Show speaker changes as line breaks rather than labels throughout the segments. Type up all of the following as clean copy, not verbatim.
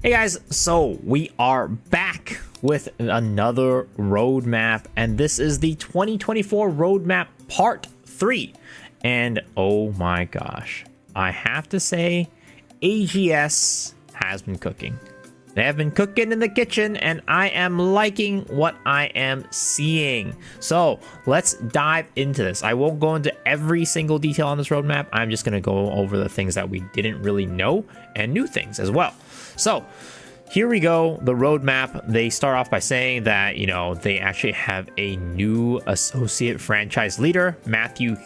Hey guys, so we are back with another roadmap, and this is the 2024 roadmap part 3. And oh my gosh, I have to say, AGS has been cooking. They have been cooking in the kitchen, and I am liking what I am seeing. So let's dive into this. I won't go into every single detail on this roadmap. I'm just going to go over the things that we didn't really know and new things as well. So here we go, the roadmap. They start off by saying that, they actually have a new associate franchise leader, Matthew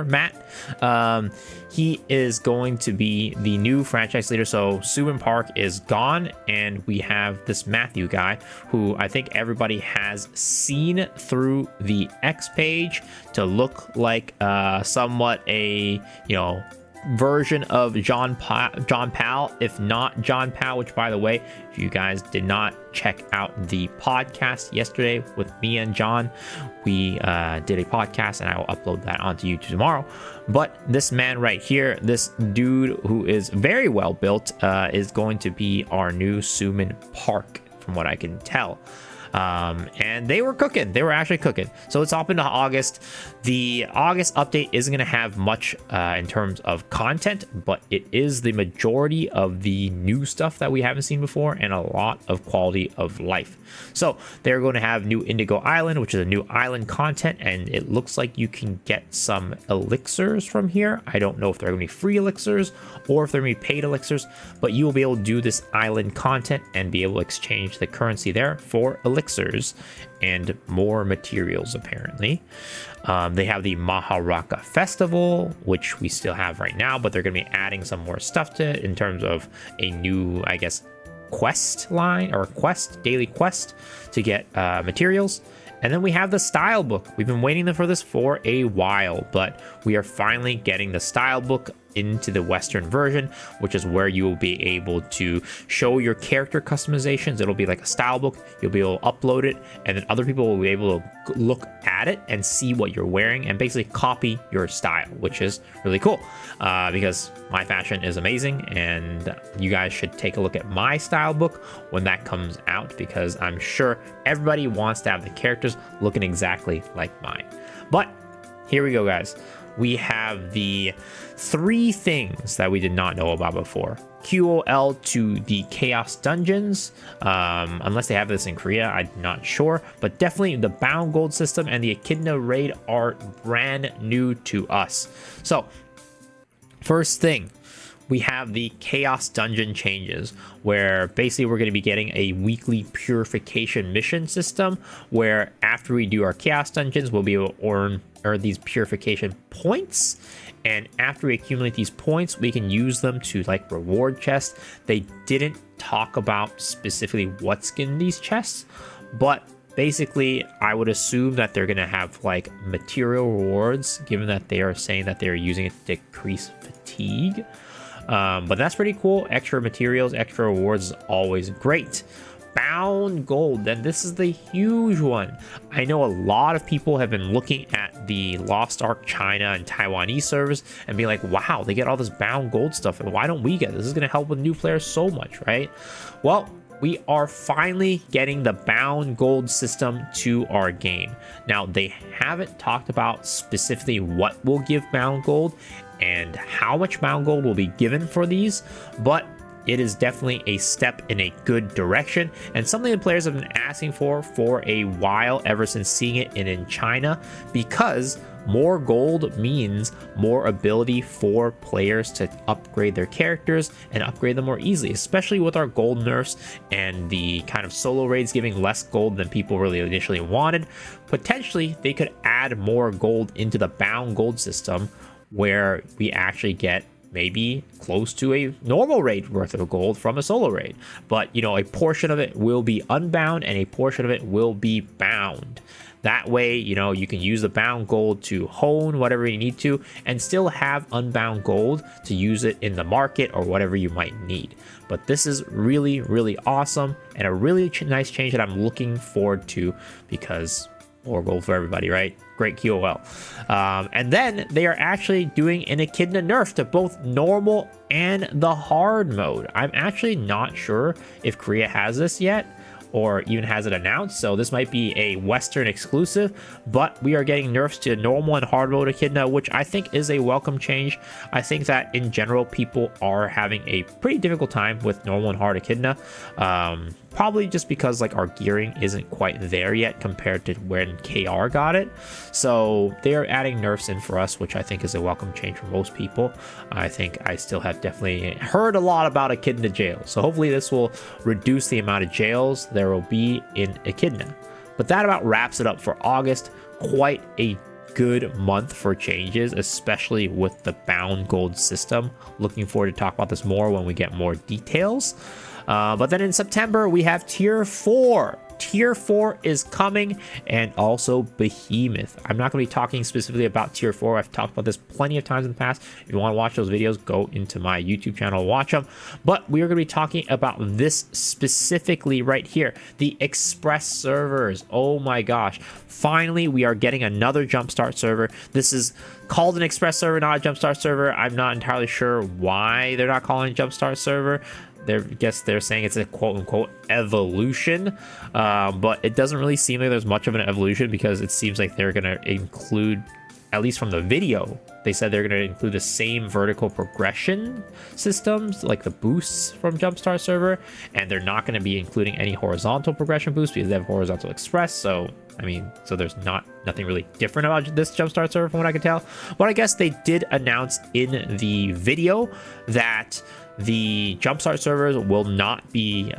Matt. He is going to be the new franchise leader. So Subin Park is gone, and we have this Matthew guy who I think everybody has seen through the X page to look like somewhat a, version of John Powell, if not John Powell, which, by the way, if you guys did not check out the podcast yesterday with me and John, we did a podcast, and I will upload that onto YouTube tomorrow. But this man right here, this dude who is very well built, is going to be our new Subin Park, from what I can tell. And they were cooking. They were actually cooking. So it's up into August. The August update isn't going to have much in terms of content, but it is the majority of the new stuff that we haven't seen before, and a lot of quality of life. So they're going to have new Indigo Island, which is a new island content, and it looks like you can get some elixirs from here. I don't know if they're going to be free elixirs or if they're going to be paid elixirs, but you will be able to do this island content and be able to exchange the currency there for elixirs and more materials, apparently. They have the Maharaka Festival, which we still have right now, but they're going to be adding some more stuff to it in terms of a new, I guess, quest line or daily quest to get materials. And then we have the style book. We've been waiting for this for a while, but we are finally getting the style book into the Western version, which is where you will be able to show your character customizations. It'll be like a style book. You'll be able to upload it, and then other people will be able to look at it and see what you're wearing and basically copy your style, which is really cool because my fashion is amazing, and you guys should take a look at my style book when that comes out, because I'm sure everybody wants to have the characters looking exactly like mine. But here we go, guys. We have the 3 things that we did not know about before. QOL to the Chaos Dungeons, unless they have this in Korea, I'm not sure, but definitely the Bound Gold system and the Echidna Raid are brand new to us. So first thing, we have the Chaos Dungeon changes, where basically we're going to be getting a weekly purification mission system, where after we do our Chaos Dungeons, we'll be able to earn these purification points, and after we accumulate these points, we can use them to like reward chests. They didn't talk about specifically what's in these chests, but basically I would assume that they're going to have like material rewards, given that they are saying that they're using it to decrease fatigue. But that's pretty cool. Extra materials, extra rewards is always great. Bound Gold, then this is the huge one. I know a lot of people have been looking at the Lost Ark China and Taiwanese servers and be like, wow, they get all this Bound Gold stuff, and why don't we get this? This is going to help with new players so much, right? Well, we are finally getting the Bound Gold system to our game. Now, they haven't talked about specifically what will give Bound Gold and how much Bound Gold will be given for these, but it is definitely a step in a good direction, and something that players have been asking for a while, ever since seeing it in China, because more gold means more ability for players to upgrade their characters and upgrade them more easily, especially with our gold nerfs and the kind of solo raids giving less gold than people really initially wanted. Potentially, they could add more gold into the Bound Gold system, where we actually get maybe close to a normal raid worth of gold from a solo raid. But, a portion of it will be unbound and a portion of it will be bound. That way, you can use the bound gold to hone whatever you need to and still have unbound gold to use it in the market or whatever you might need. But this is really, really awesome and a really nice change that I'm looking forward to, because more gold for everybody, right? great QOL. And then they are actually doing an Echidna nerf to both normal and the hard mode. I'm actually not sure if Korea has this yet, or even has it announced, so this might be a Western exclusive, but we are getting nerfs to normal and hard mode Echidna, which I think is a welcome change. I think that in general people are having a pretty difficult time with normal and hard Echidna, probably just because like our gearing isn't quite there yet compared to when KR got it. So they are adding nerfs in for us, which I think is a welcome change for most people. I think I still have definitely heard a lot about Echidna jails, so hopefully this will reduce the amount of jails there will be in Echidna. But that about wraps it up for August. Quite a good month for changes, especially with the bound gold system. Looking forward to talk about this more when we get more details. But then in September, we have Tier 4. Tier 4 is coming, and also Behemoth. I'm not going to be talking specifically about Tier 4. I've talked about this plenty of times in the past. If you want to watch those videos, go into my YouTube channel and watch them. But we are going to be talking about this specifically right here, the Express servers. Oh my gosh. Finally, we are getting another Jumpstart server. This is called an Express server, not a Jumpstart server. I'm not entirely sure why they're not calling it Jumpstart server. I guess they're saying it's a quote-unquote evolution, but it doesn't really seem like there's much of an evolution, because it seems like they're going to include, at least from the video, they said they're going to include the same vertical progression systems like the boosts from Jumpstart server, and they're not going to be including any horizontal progression boosts because they have horizontal express. So I mean, so there's nothing really different about this Jumpstart server from what I could tell. But I guess they did announce in the video that the Jumpstart servers will not be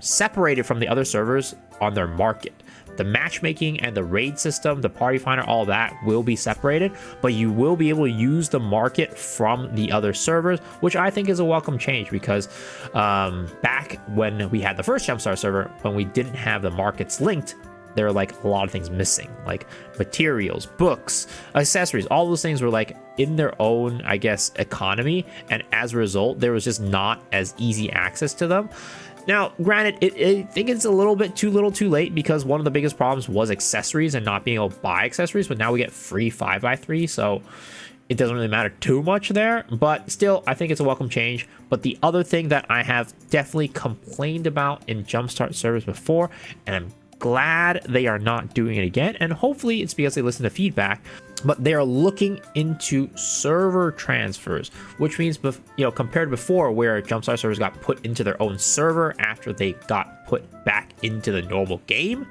separated from the other servers on their market. The matchmaking and the raid system, the party finder, all that will be separated, but you will be able to use the market from the other servers, which I think is a welcome change, because back when we had the first Jumpstart server, when we didn't have the markets linked, there were like a lot of things missing, like materials, books, accessories. All those things were like in their own, I guess, economy, and as a result, there was just not as easy access to them. Now, granted, I think it's a little bit too little too late, because one of the biggest problems was accessories and not being able to buy accessories, but now we get free 5x3, so it doesn't really matter too much there. But still, I think it's a welcome change. But the other thing that I have definitely complained about in Jumpstart servers before, and I'm glad they are not doing it again, and hopefully it's because they listen to feedback, but they are looking into server transfers, which means, compared to before, where Jumpstart servers got put into their own server after they got put back into the normal game,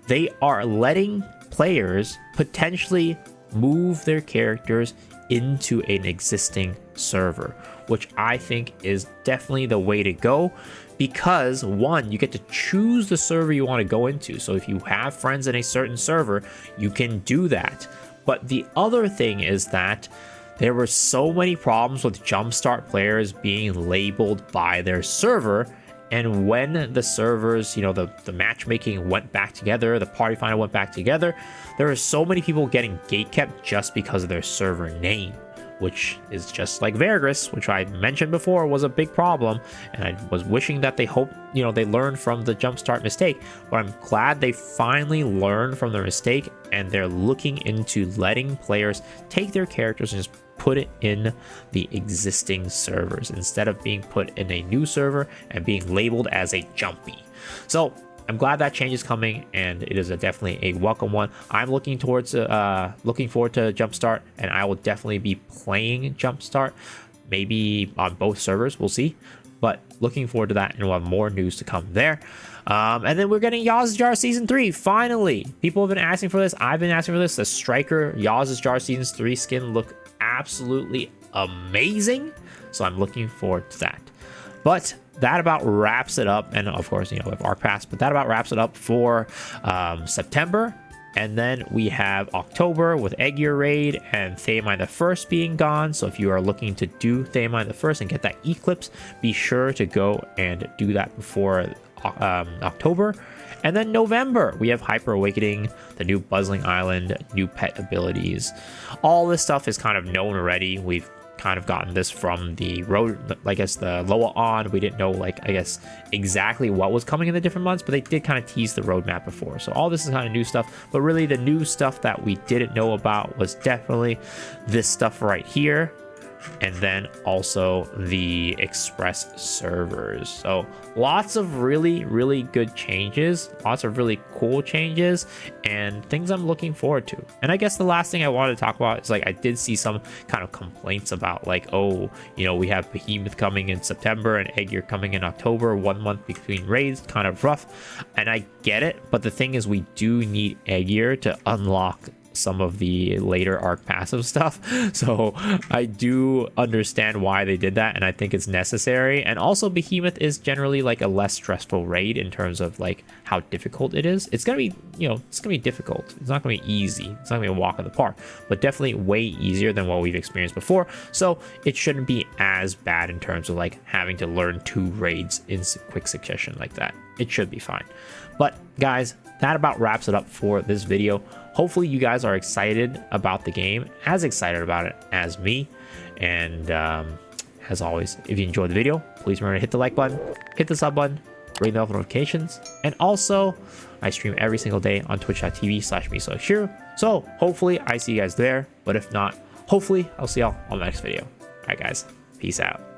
they are letting players potentially move their characters into an existing server, which I think is definitely the way to go, because one, you get to choose the server you want to go into. So if you have friends in a certain server, you can do that. But the other thing is that there were so many problems with Jumpstart players being labeled by their server, and when the servers, the matchmaking went back together, the party finder went back together, there were so many people getting gatekept just because of their server name, which is just like Vergris, which I mentioned before was a big problem, and I was wishing that they they learned from the Jumpstart mistake. But I'm glad they finally learned from their mistake, and they're looking into letting players take their characters and just put it in the existing servers instead of being put in a new server and being labeled as a jumpy. So I'm glad that change is coming, and it is definitely a welcome one. I'm looking forward to Jumpstart, and I will definitely be playing Jumpstart, maybe on both servers. We'll see, but looking forward to that, and we'll have more news to come there. And then we're getting Yaz's Jar Season 3. Finally, people have been asking for this. I've been asking for this. The Striker Yaz's Jar Season 3 skin look absolutely amazing, so I'm looking forward to that. But that about wraps it up, and of course, we have Arc Pass, but that about wraps it up for September. And then we have October with Egg Year Raid and Theomine the First being gone. So if you are looking to do Theomine the First and get that Eclipse, be sure to go and do that before October. And then November, we have Hyper Awakening, the new Buzzling Island, new pet abilities. All this stuff is kind of known already. We've kind of gotten this from the road, I guess the Loa on. We didn't know, like, I guess exactly what was coming in the different months, but they did kind of tease the roadmap before. So all this is kind of new stuff, but really the new stuff that we didn't know about was definitely this stuff right here. And then also the Express servers. So lots of really good changes, lots of really cool changes, and things I'm looking forward to. And I guess the last thing I wanted to talk about is, like, I did see some kind of complaints about, like, oh, you know, we have Behemoth coming in September and Eggear coming in October, 1 month between raids, kind of rough. And I get it, but the thing is, we do need Eggear to unlock some of the later arc passive stuff. So I do understand why they did that, and I think it's necessary. And also Behemoth is generally like a less stressful raid in terms of like how difficult it is. It's gonna be, you know, it's gonna be difficult. It's not gonna be easy. It's not gonna be a walk in the park, but definitely way easier than what we've experienced before. So it shouldn't be as bad in terms of like having to learn 2 raids in quick succession like that. It should be fine. But guys, that about wraps it up for this video. Hopefully you guys are excited about the game, as excited about it as me. And as always, if you enjoyed the video, please remember to hit the like button, hit the sub button, ring the bell for notifications. And also, I stream every single day on twitch.tv/MeSoXhiro. So hopefully I see you guys there. But if not, hopefully I'll see y'all on the next video. All right, guys, peace out.